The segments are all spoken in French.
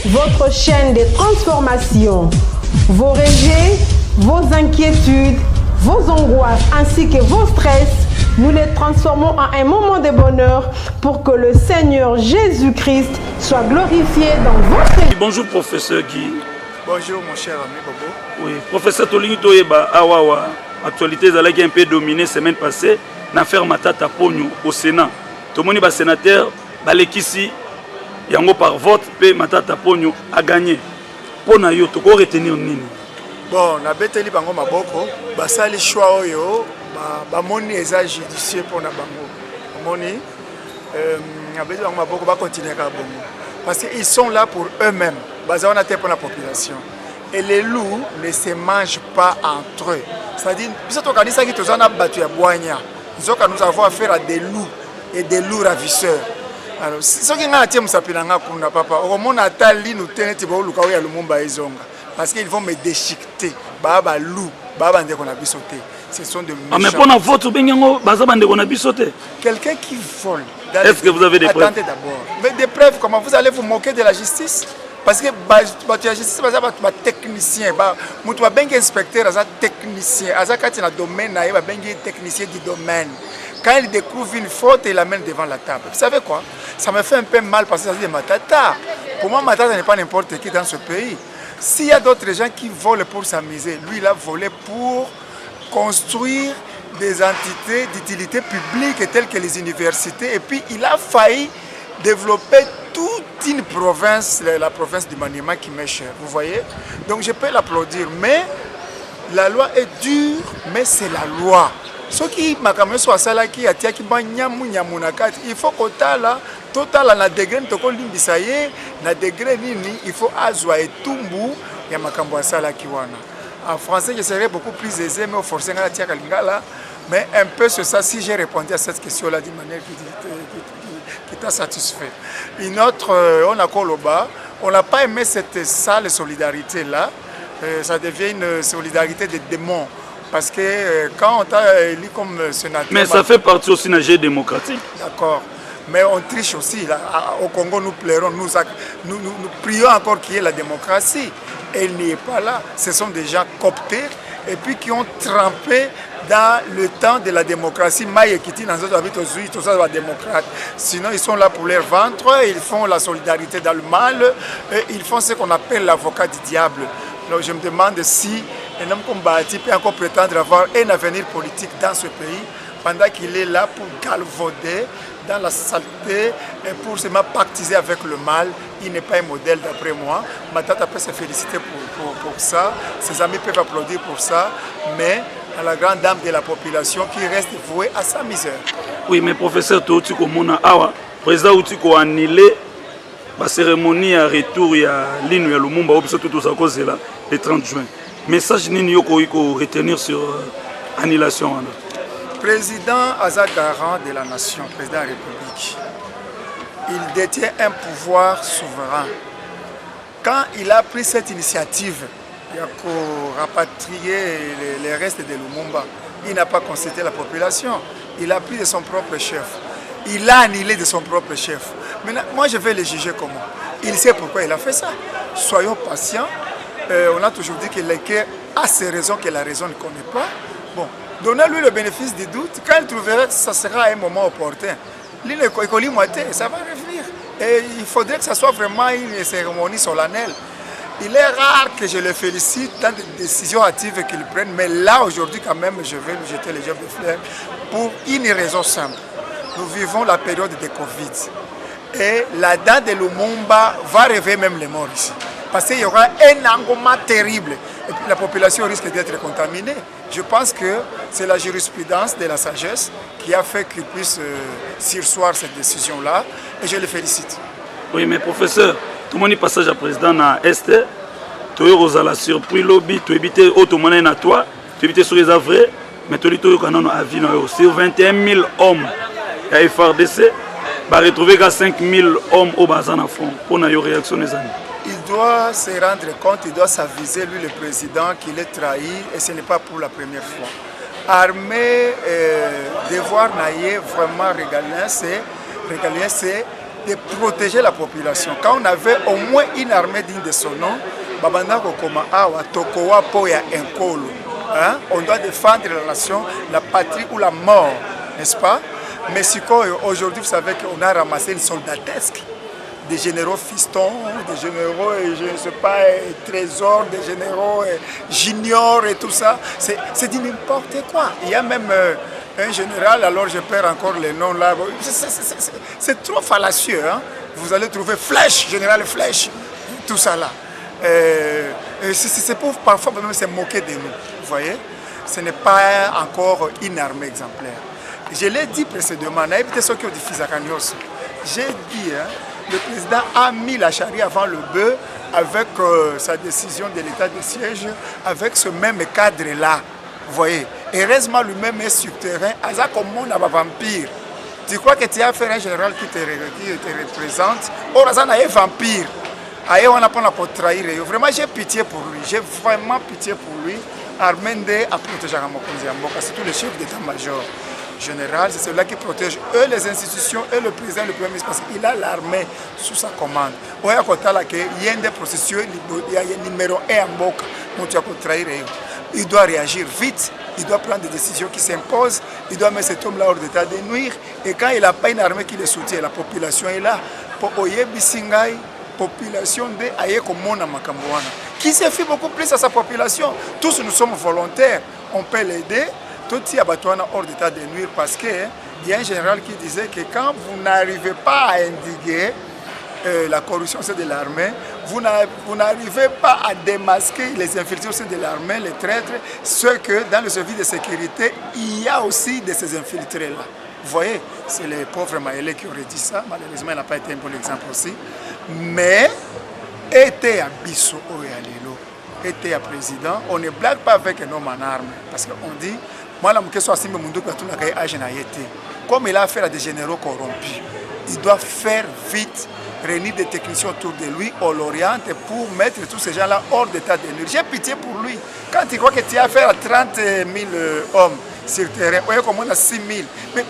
votre chaîne de transformation. Vos rejets, vos inquiétudes, vos angoisses ainsi que vos stress, nous les transformons en un moment de bonheur pour que le Seigneur Jésus-Christ soit glorifié dans votre vie. Bonjour professeur Guy. Bonjour mon cher ami Bobo. Oui, professeur Tolingi Toyeba Awawa, actualité est un peu dominée semaine passée, l'affaire Matata Pogno au Sénat. Tout le monde est sénateur, Balekisi, yango par vote, pe Matata Pogno a gagné. Pour na yo, tu peux retenir nini? Bon, na beteli bango maboko, basali choix oyo, ba moni eza judicieux pour na bango. Moni, na beteli bango maboko ba continuer ka bongo. Parce qu'ils sont là pour eux-mêmes, basés en terre pour la population. Et les loups ne se mangent pas entre eux. C'est-à-dire, nous avons affaire à des loups et des loups ravisseurs. Alors, ce qui est papa, parce qu'ils vont me déchiqueter. Ce sont de méchants. Mais pour notre vote, quelqu'un qui vole. Est-ce que vous avez des preuves? Attendez d'abord. Mais des preuves, comment vous allez vous moquer de la justice? Parce que la justice, c'est un technicien. Je suis un inspecteur, un technicien. Dans le domaine, un technicien du domaine. Quand il découvre une faute, il l'amène devant la table. Vous savez quoi? Ça me fait un peu mal parce que ça dit Matata. Pour moi, Matata n'est pas n'importe qui dans ce pays. S'il y a d'autres gens qui volent pour s'amuser, lui, il a volé pour construire des entités d'utilité publique telles que les universités. Et puis, il a failli développer toute une province, la province du Maniema qui m'est chère. Vous voyez? Donc, je peux l'applaudir. Mais la loi est dure, mais c'est la loi. Ce qui m'a quand même soit ça là qui a tia qui il faut que total na degré toko limbisaye na degré nini il faut azwa et tumbu ya makambo ça là qui wana. En français je serais beaucoup plus aisé mais au forcé ngala tia kalingala mais un peu sur ça si j'ai répondu à cette question là d'une manière qui t'a satisfait. Une autre on a Koloba, on n'a pas aimé cette sale solidarité là, ça devient une solidarité des démons. Parce que quand on t'a élu comme sénateur... Mais ça fait partie aussi d'un jeu démocratique. D'accord. Mais on triche aussi. Là. Au Congo, nous pleurons, nous prions encore qu'il y ait la démocratie. Elle n'y est pas là. Ce sont des gens cooptés et puis qui ont trempé dans le temps de la démocratie. Maïe Kiti, dans les habits tout ça, va démocrate. Sinon, ils sont là pour leur ventre, ils font la solidarité dans le mal, et ils font ce qu'on appelle l'avocat du diable. Donc je me demande si un homme comme Bahati peut encore prétendre avoir un avenir politique dans ce pays pendant qu'il est là pour galvauder dans la saleté et pour se pactiser avec le mal. Il n'est pas un modèle d'après moi. Matata peut se féliciter pour ça, ses amis peuvent applaudir pour ça, mais à la grande dame de la population qui reste vouée à sa misère. Oui, mais professeur Toutiko Mona Awa, président Outiko a annulé la cérémonie à retour il y a l'île de Lumumba, le 30 juin. Message nini yoko retenir sur annulation. Président Azad Garant de la nation, président de la République, il détient un pouvoir souverain. Quand il a pris cette initiative pour rapatrier les restes de Lumumba, il n'a pas consulté la population. Il a pris de son propre chef. Il a annulé de son propre chef. Maintenant, moi, je vais le juger comment? Il sait pourquoi il a fait ça. Soyons patients. On a toujours dit que le cœur a ses raisons que la raison ne connaît pas. Bon, donnez-lui le bénéfice du doute. Quand il trouvera que ça sera un moment opportun, ça va revenir. Et il faudrait que ça soit vraiment une cérémonie solennelle. Il est rare que je le félicite dans des décisions hâtives qu'il prenne, mais là, aujourd'hui, quand même, je vais lui jeter les jeux de fleurs pour une raison simple. Nous vivons la période de Covid. Et la date de Lumumba va réveiller même les morts ici. Parce qu'il y aura un engouement terrible. Et puis la population risque d'être contaminée. Je pense que c'est la jurisprudence de la sagesse qui a fait qu'il puisse surseoir cette décision-là. Et je le félicite. Oui, mais professeur, tout le monde passage à président à Est. Tu es la surprise lobby, tu évites automatique à toi, tu évites sur les avrais, mais tu es avis sur 21 000 hommes à FRDC, va retrouver 5 000 hommes au bazar en fond pour une réaction des amis. Il doit se rendre compte, il doit s'aviser, lui, le président, qu'il est trahi, et ce n'est pas pour la première fois. Armée, devoir naïe, vraiment régalien, c'est de protéger la population. Quand on avait au moins une armée digne de son nom, Babanda Kokoma Awa, Tokowa Poya Nkolo. On doit défendre la nation, la patrie ou la mort, n'est-ce pas? Mais aujourd'hui, vous savez qu'on a ramassé une soldatesque. Des généraux fistons, des généraux, je ne sais pas, trésors, des généraux juniors et tout ça. C'est du n'importe quoi. Il y a même un général, alors je perds encore les noms là. C'est trop fallacieux. Hein? Vous allez trouver Flèche, général Flèche, tout ça là. C'est pour parfois même se moquer de nous. Vous voyez? Ce n'est pas encore une armée exemplaire. Je l'ai dit précédemment, j'ai dit, hein, le président a mis la charrue avant le bœuf avec sa décision de l'état de siège, avec ce même cadre-là. Vous voyez, heureusement lui-même est sur terrain, à comme on a un vampire. Tu crois que tu as affaire à un général qui te représente? Or, ça n'a pas vampire. Aïe, on n'a pas pour trahir. Vraiment, j'ai pitié pour lui. J'ai vraiment pitié pour lui. Armende a protégé Mokonzi-Mboka, c'est tout le chef d'état-major général, c'est celui-là qui protège eux les institutions et le président, le premier ministre, parce qu'il a l'armée sous sa commande. Il y a des processus, il y a un numéro 1 à Mboka, il doit réagir vite, il doit prendre des décisions qui s'imposent, il doit mettre cet homme-là hors d'état de nuire, et quand il n'a pas une armée qui le soutient, la population est là. Pour Oyebi Singai, population de Ayekomona Makamouana, qui se fie beaucoup plus à sa population. Tous nous sommes volontaires, on peut l'aider. Tout y a hors d'état de nuire parce qu'il y a un général qui disait que quand vous n'arrivez pas à indiguer la corruption au sein de l'armée, vous n'arrivez pas à démasquer les infiltrés au sein de l'armée, les traîtres, ceux que dans le service de sécurité, il y a aussi de ces infiltrés-là. Vous voyez, c'est les pauvres Maëlés qui auraient dit ça. Malheureusement, il n'a pas été un bon exemple aussi. Mais, était à Bissau et à Lilo, était à président, on ne blague pas avec un homme en armes. Parce qu'on dit, moi, comme il a affaire à des généraux corrompus, il doit faire vite, réunir des techniciens autour de lui, on l'oriente pour mettre tous ces gens-là hors d'état de nuire. J'ai pitié pour lui. Quand tu crois que tu as affaire à 30 000 hommes sur le terrain, comme on a 6 000, mais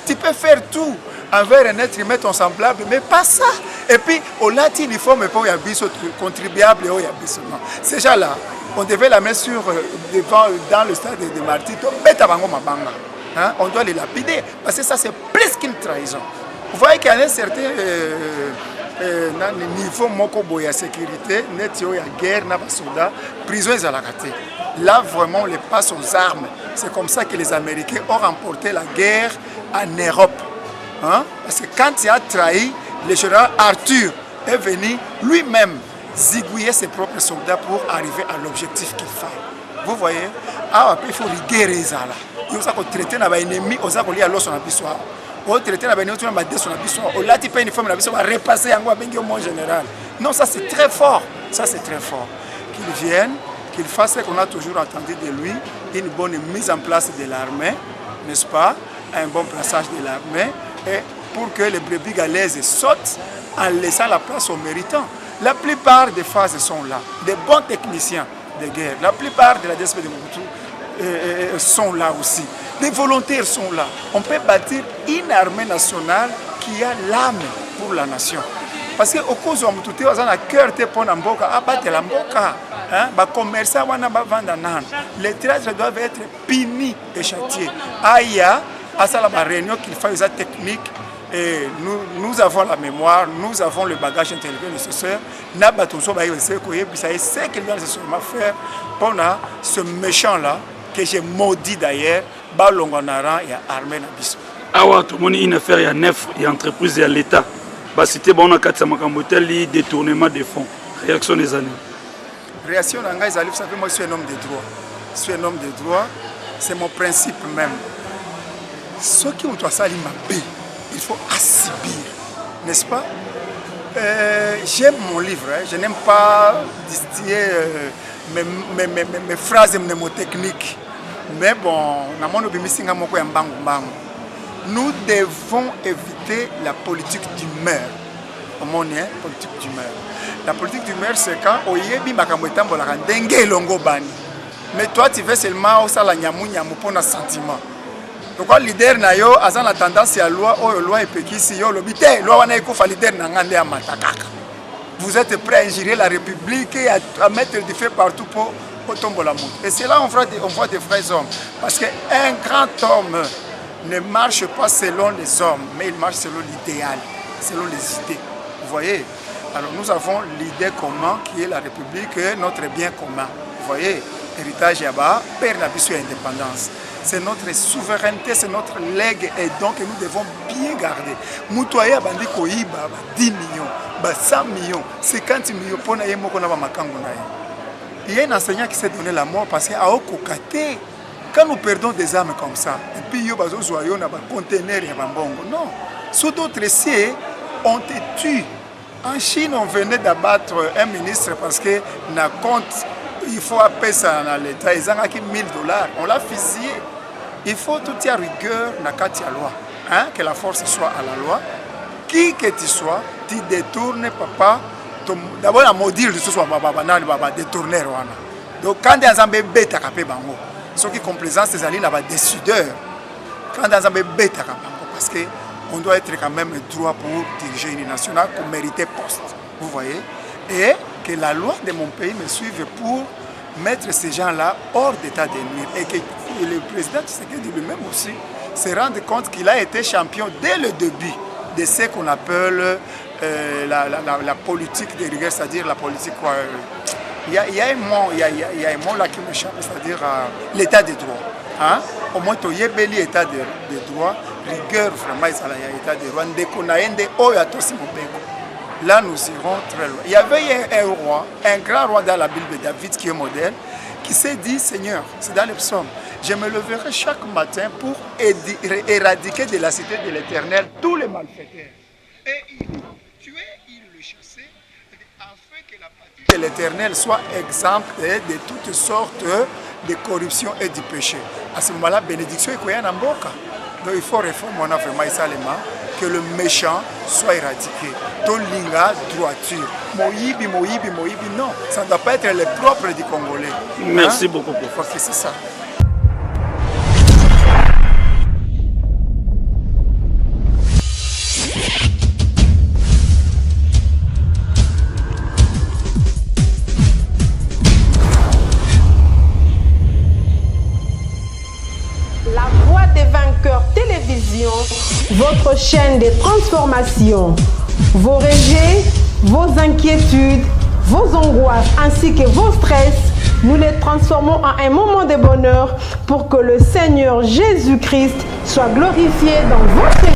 tu peux faire tout envers un être humain, ton semblable, mais pas ça. Et puis, on l'a dit uniforme pour Yabiso, contribuable au Yabiso. Ces gens-là, on devait la mettre devant, dans le stade de Martyrs, hein? On doit les lapider, parce que ça c'est plus qu'une trahison. Vous voyez qu'il y a un certain niveau de sécurité, il y a guerre, prison et zalakate. Là vraiment on les passe aux armes. C'est comme ça que les Américains ont remporté la guerre en Europe. Hein? Parce que quand il a trahi, le général Arthur est venu lui-même zigouiller ses propres soldats pour arriver à l'objectif qu'il fallait. Vous voyez, il faut guérir ça là. Il faut traiter les ennemis, il faut traiter les ennemis, il faut traiter les ennemis, il faut repasser en général. Non, ça c'est très fort. Ça c'est très fort. Qu'il vienne, qu'il fasse ce qu'on a toujours entendu de lui, une bonne mise en place de l'armée, n'est-ce pas? Un bon plaçage de l'armée, et pour que les brebis galaises sautent en laissant la place aux méritants. La plupart des phases sont là, des bons techniciens de guerre. La plupart de la DSP de Mobutu sont là aussi. Des volontaires sont là. On peut bâtir une armée nationale qui a l'âme pour la nation. Parce que au cause de Mobutu, on a cœur pour Namboka, abattre la Mboka. Les commerçants, les traîtres doivent être punis et châtiés. Aïe, à ça la réunion qu'il faut une technique. Et nous avons la mémoire, nous avons le bagage intellectuel nécessaire. C'est ce qu'il doit nécessairement faire pour ce méchant-là, que j'ai maudit d'ailleurs, Balongonara et Armée Nabiso. Awa, tout le monde, une affaire, il y a 9, il y a entreprise, il y a l'État. C'était bon, on a 4 Samakambotel, détournement des fonds. Réaction des années. Réaction d'Anga, vous savez, moi je suis un homme de droit. Je suis un homme de droit, c'est mon principe même. Ceux qui ont sali ma paix, il faut assibir, n'est-ce pas? J'aime mon livre, hein. Je n'aime pas distiller mes phrases mnémotechniques. Mais bon, nous devons éviter la politique d'humeur. Politique d'humeur. La politique d'humeur, c'est quand mais toi tu veux seulement au sala nyamu pour un sentiment. Donc le leader na yo a la tendance à loi ou loi et pekisi yo lobité loi wana ekufa leader na ngande ya matakaka. Vous êtes prêts à injurer la République et à mettre du feu partout pour tomber la montre. Et c'est là on voit des vrais hommes. Parce qu'un grand homme ne marche pas selon les hommes, mais il marche selon l'idéal, selon les idées. Vous voyez? Alors nous avons l'idée commun qui est la République, notre bien commun. Vous voyez? Héritage Yaba, père la et indépendance. C'est notre souveraineté, c'est notre legs et donc nous devons bien garder. Moutouaya bandi koiba 10 millions, 100 millions, 50 millions pour naïe mokona ba makango naïe. Il y a un enseignant qui s'est donné la mort parce qu'à Okokate, quand nous perdons des âmes comme ça, et puis il y a un conteneur et un bongo. Non, sous d'autres essais, on te tue. En Chine, on venait d'abattre un ministre parce que na compte, il faut appeler ça dans l'État, ils ont acquis $1000. On l'a fusillé. Il faut tout y a rigueur dans la loi. Hein? Que la force soit à la loi. Qui que tu sois, tu détournes, papa. D'abord, la maudire, ce soit détourner. Donc, quand tu as un bébé, tu as un bébé. Ce qui est complaisant, c'est d'aller là-bas des sudeurs. Quand tu as un bébé, tu as un bébé. Parce qu'on doit être quand même droit pour diriger une nationale, pour mériter poste. Vous voyez? Et que la loi de mon pays me suive pour mettre ces gens-là hors d'état de nuire. Et que le président Tshisekedi lui-même aussi se rende compte qu'il a été champion dès le début de ce qu'on appelle la politique de rigueur, c'est-à-dire la politique. Il y a un mot là qui me chappe, c'est-à-dire l'état de droit. Hein? Au moins, il y a un état de droit, rigueur, vraiment, il y a l'état de droit. Là, nous irons très loin. Il y avait un roi, un grand roi dans la Bible de David qui est modèle, qui s'est dit, Seigneur, c'est dans les psaumes, je me leverai chaque matin pour éradiquer de la cité de l'Éternel tous les malfaiteurs. Et il le chassait, afin que la patrie de l'Éternel soit exempte de toutes sortes de corruption et du péché. À ce moment-là, bénédiction est quoi en Mboka. Donc il faut réformer vraiment que le méchant soit éradiqué. Tolinga, droiture. Moïbi, non. Ça ne doit pas être le propre du Congolais. Merci beaucoup. Parce que c'est ça. La Voix des Vainqueurs Télévision, votre chaîne de transformation. Vos rejets, vos inquiétudes, vos angoisses ainsi que vos stress, nous les transformons en un moment de bonheur pour que le Seigneur Jésus-Christ soit glorifié dans votre